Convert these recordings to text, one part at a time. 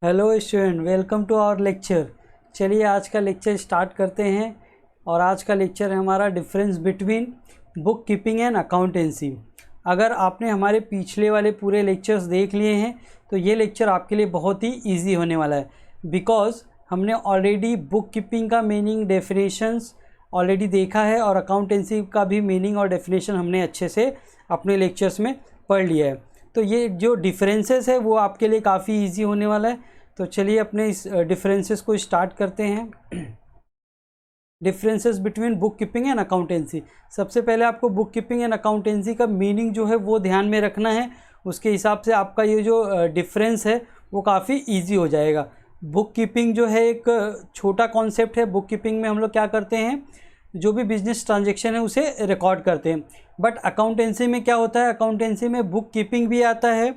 Hello student, welcome to our lecture. चलिए आज का लेक्चर स्टार्ट करते हैं। और आज का लेक्चर है हमारा difference between book keeping and accountancy. अगर आपने हमारे पिछले वाले पूरे लेक्चर्स देख लिए हैं तो ये लेक्चर आपके लिए बहुत ही इजी होने वाला है, बिकॉज हमने ऑलरेडी बुक कीपिंग का मीनिंग डेफिनेशंस ऑलरेडी देखा है और अकाउंटेंसी का भी मीनिंग और डेफिनेशन हमने अच्छे से अपने लेक्चर्स में पढ़ लिया है। तो ये जो डिफरेंसेस है वो आपके लिए काफ़ी इजी होने वाला है। तो चलिए अपने इस डिफरेंसेस को स्टार्ट करते हैं। Differences between book keeping and accountancy. सबसे पहले आपको बुक कीपिंग एंड अकाउंटेंसी का मीनिंग जो है वो ध्यान में रखना है। उसके हिसाब से आपका ये जो डिफरेंस है वो काफ़ी इजी हो जाएगा। बुक कीपिंग जो है एक छोटा कॉन्सेप्ट है। बुक कीपिंग में हम लोग क्या करते हैं, जो भी बिजनेस ट्रांजेक्शन है उसे रिकॉर्ड करते हैं। बट अकाउंटेंसी में क्या होता है, अकाउंटेंसी में बुक कीपिंग भी आता है,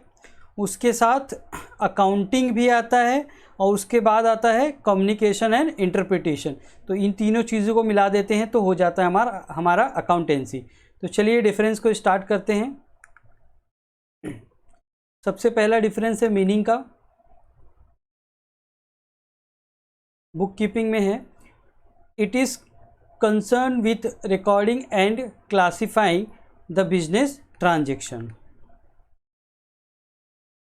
उसके साथ अकाउंटिंग भी आता है और उसके बाद आता है कम्युनिकेशन एंड इंटरप्रिटेशन। तो इन तीनों चीज़ों को मिला देते हैं तो हो जाता है हमारा अकाउंटेंसी। तो चलिए डिफरेंस को स्टार्ट करते हैं। सबसे पहला डिफरेंस है मीनिंग का। बुक कीपिंग में है, it is concerned with recording and classifying the business transaction.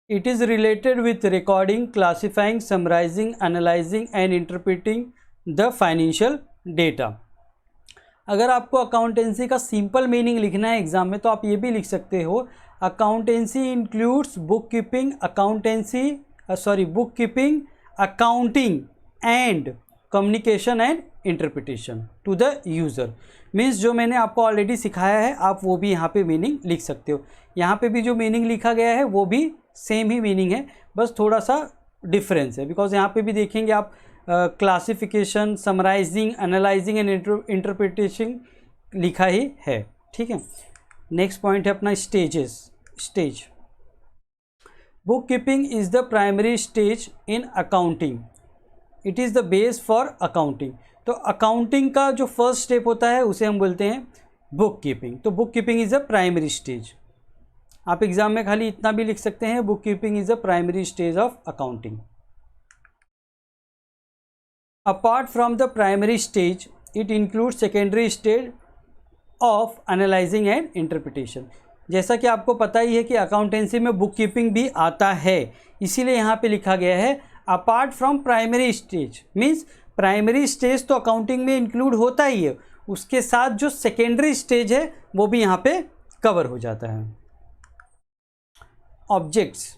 It is related with recording, classifying, summarizing, analyzing and interpreting the financial data. अगर आपको अकाउंटेंसी का सिंपल मीनिंग लिखना है एग्जाम में तो आप ये भी लिख सकते हो, accountancy includes book keeping, book keeping, accounting and communication and interpretation to the user. Means जो मैंने आपको ऑलरेडी सिखाया है आप वो भी यहाँ पे मीनिंग लिख सकते हो। यहाँ पे भी जो मीनिंग लिखा गया है वो भी सेम ही मीनिंग है, बस थोड़ा सा डिफरेंस है। बिकॉज यहाँ पे भी देखेंगे आप classification, summarizing, analyzing and interpretation लिखा ही है। ठीक है, नेक्स्ट पॉइंट है अपना stage. Book keeping is the primary stage in accounting, it is the base for accounting. तो अकाउंटिंग का जो फर्स्ट स्टेप होता है उसे हम बोलते हैं बुक कीपिंग। तो book keeping is a primary stage. आप एग्जाम में खाली इतना भी लिख सकते हैं, book keeping is a primary stage of accounting. Apart from the primary stage it includes secondary stage of analysing and interpretation. जैसा कि आपको पता ही है कि अकाउंटेंसी में बुक कीपिंग भी आता है, इसीलिए यहाँ पे लिखा गया है apart from primary stage. Means primary stage तो अकाउंटिंग में इंक्लूड होता ही है, उसके साथ जो सेकेंडरी स्टेज है वो भी यहाँ पे कवर हो जाता है। Objects.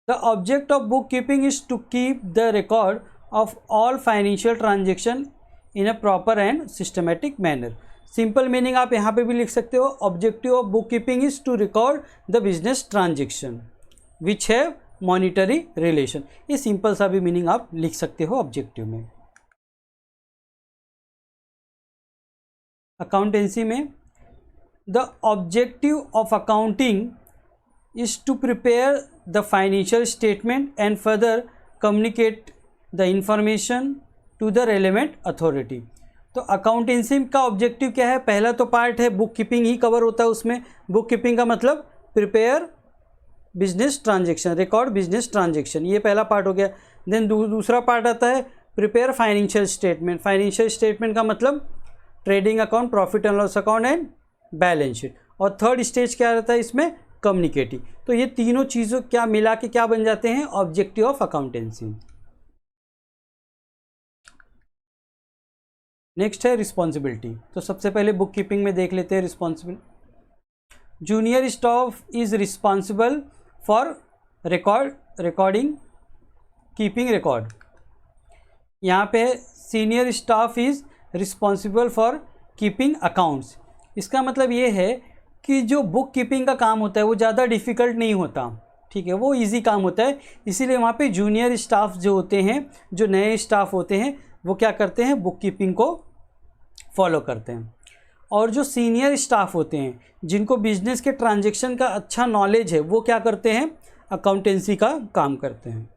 The object of book keeping is to keep the record of all financial transaction in a proper and systematic manner. Simple meaning आप यहाँ पे भी लिख सकते हो, objective of book keeping is to record the business transaction which have monetary relation. ये simple सा भी मीनिंग आप लिख सकते हो ऑब्जेक्टिव में। अकाउंटेंसी में the objective of accounting is to prepare the financial statement and further communicate the information to the relevant authority. तो अकाउंटेंसी का ऑब्जेक्टिव क्या है, पहला तो पार्ट है बुक कीपिंग ही कवर होता है उसमें। बुक कीपिंग का मतलब prepare business transaction, record business transaction, ये पहला पार्ट हो गया। देन दूसरा पार्ट आता है prepare financial statement. Financial statement का मतलब trading account, profit and loss account and balance sheet. और थर्ड स्टेज क्या रहता है इसमें, कम्युनिकेटिंग। तो ये तीनों चीज़ों क्या मिला के क्या बन जाते हैं, ऑब्जेक्टिव ऑफ अकाउंटेंसी। नेक्स्ट है रिस्पॉन्सिबिलिटी। तो सबसे पहले बुक कीपिंग में देख लेते हैं responsibility. Junior staff is responsible for recording keeping record. यहाँ पे senior staff is responsible for keeping accounts. इसका मतलब ये है कि जो बुक कीपिंग का काम होता है वो ज़्यादा डिफ़िकल्ट नहीं होता, ठीक है, वो इजी काम होता है। इसीलिए वहाँ पे जूनियर स्टाफ जो होते हैं, जो नए स्टाफ होते हैं, वो क्या करते हैं, बुक कीपिंग को फॉलो करते हैं। और जो सीनियर स्टाफ होते हैं जिनको बिजनेस के ट्रांजैक्शन का अच्छा नॉलेज है वो क्या करते हैं, अकाउंटेंसी का काम करते हैं।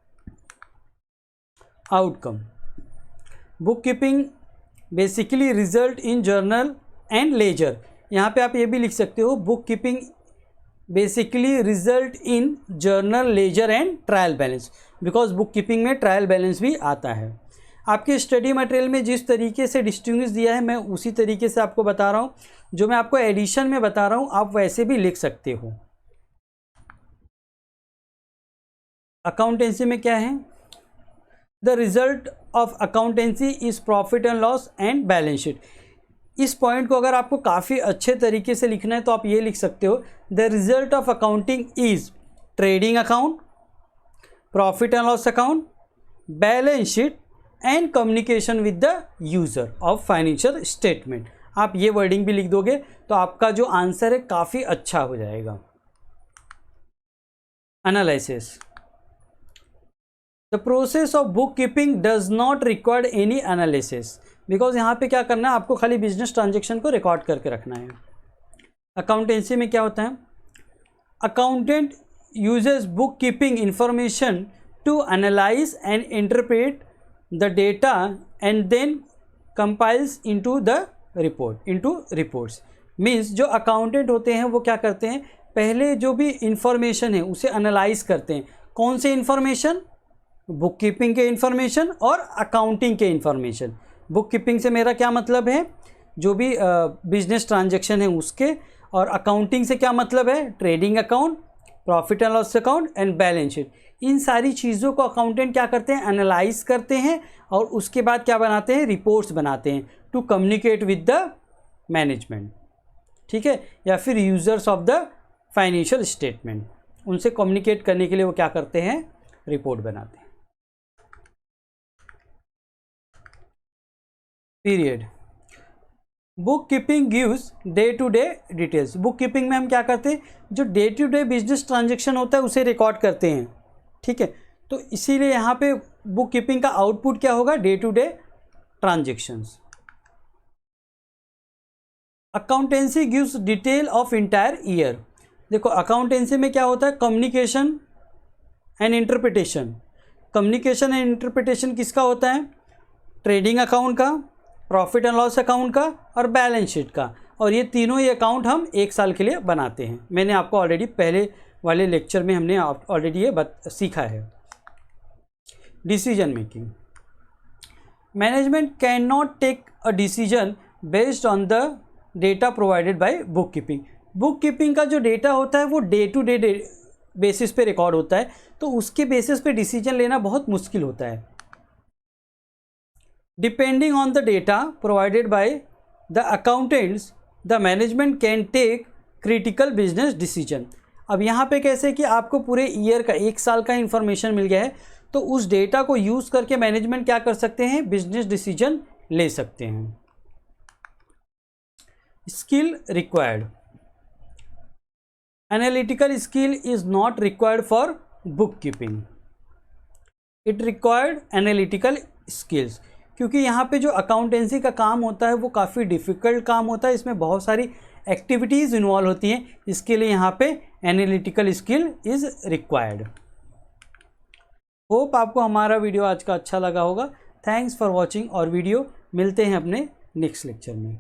Outcome. Book keeping basically result in journal and ledger. यहाँ पे आप ये भी लिख सकते हो, book keeping basically result in journal ledger and trial balance, because book keeping में ट्रायल बैलेंस भी आता है। आपके स्टडी मटेरियल में जिस तरीके से डिस्टिंग्विश दिया है मैं उसी तरीके से आपको बता रहा हूँ, जो मैं आपको एडिशन में बता रहा हूँ आप वैसे भी लिख सकते हो। अकाउंटेंसी में क्या है, the result of accountancy is profit and loss and balance sheet. इस पॉइंट को अगर आपको काफ़ी अच्छे तरीके से लिखना है तो आप ये लिख सकते हो, the result of accounting is trading account, profit and loss account, balance sheet and communication with the user of financial statement. आप ये वर्डिंग भी लिख दोगे तो आपका जो आंसर है काफ़ी अच्छा हो जाएगा। Analysis, the process of book keeping does not require any analysis, because यहाँ पे क्या करना है, आपको खाली बिजनेस ट्रांजेक्शन को रिकॉर्ड करके रखना है। अकाउंटेंसी में क्या होता है, accountant uses book keeping information to analyze and interpret the data and then compiles into the report into reports. Means जो अकाउंटेंट होते हैं वो क्या करते हैं, पहले जो भी इंफॉर्मेशन है उसे एनालाइज करते हैं। कौन से इंफॉर्मेशन, बुक कीपिंग के इंफॉर्मेशन और अकाउंटिंग के इंफॉर्मेशन। बुक कीपिंग से मेरा क्या मतलब है, जो भी बिजनेस ट्रांजैक्शन है उसके, और अकाउंटिंग से क्या मतलब है, trading account, profit and loss account and balance sheet. इन सारी चीज़ों को अकाउंटेंट क्या करते हैं, एनालाइज करते हैं और उसके बाद क्या बनाते हैं, रिपोर्ट्स बनाते हैं to communicate with the management, ठीक है, या फिर users of the financial statement. उनसे कम्युनिकेट करने के लिए वो क्या करते हैं, रिपोर्ट बनाते हैं। Period, book keeping gives day to day details. Book keeping में हम क्या करते हैं, जो day to day business transaction होता है उसे रिकॉर्ड करते हैं, ठीक है। तो इसीलिए यहाँ पे बुक कीपिंग का आउटपुट क्या होगा, day to day transactions. Accountancy gives detail of entire year. देखो अकाउंटेंसी में क्या होता है, communication and interpretation. Communication and interpretation किसका होता है, ट्रेडिंग अकाउंट का, प्रॉफिट एंड लॉस अकाउंट का और बैलेंस शीट का। और ये तीनों ही अकाउंट हम एक साल के लिए बनाते हैं। मैंने आपको ऑलरेडी पहले वाले लेक्चर में हमने ऑलरेडी ये सीखा है। Decision making, management can not take a decision based on the data provided by book keeping. Book keeping का जो डेटा होता है वो डे टू डे बेसिस पे रिकॉर्ड होता है, तो उसके बेसिस पे डिसीजन लेना बहुत मुश्किल होता है। Depending on the data provided by the accountants the management can take critical business decision. अब यहाँ पे कैसे कि आपको पूरे ईयर का, एक साल का इंफॉर्मेशन मिल गया है, तो उस डेटा को यूज़ करके मैनेजमेंट क्या कर सकते हैं, बिजनेस डिसीजन ले सकते हैं। Skill required, analytical skill is not required for book keeping, it required analytical skills. क्योंकि यहाँ पे जो अकाउंटेंसी का काम होता है वो काफ़ी डिफ़िकल्ट काम होता है, इसमें बहुत सारी एक्टिविटीज़ इन्वॉल्व होती हैं, इसके लिए यहाँ पे analytical skill is required. Hope आपको हमारा वीडियो आज का अच्छा लगा होगा। थैंक्स फॉर वॉचिंग, और वीडियो मिलते हैं अपने नेक्स्ट लेक्चर में।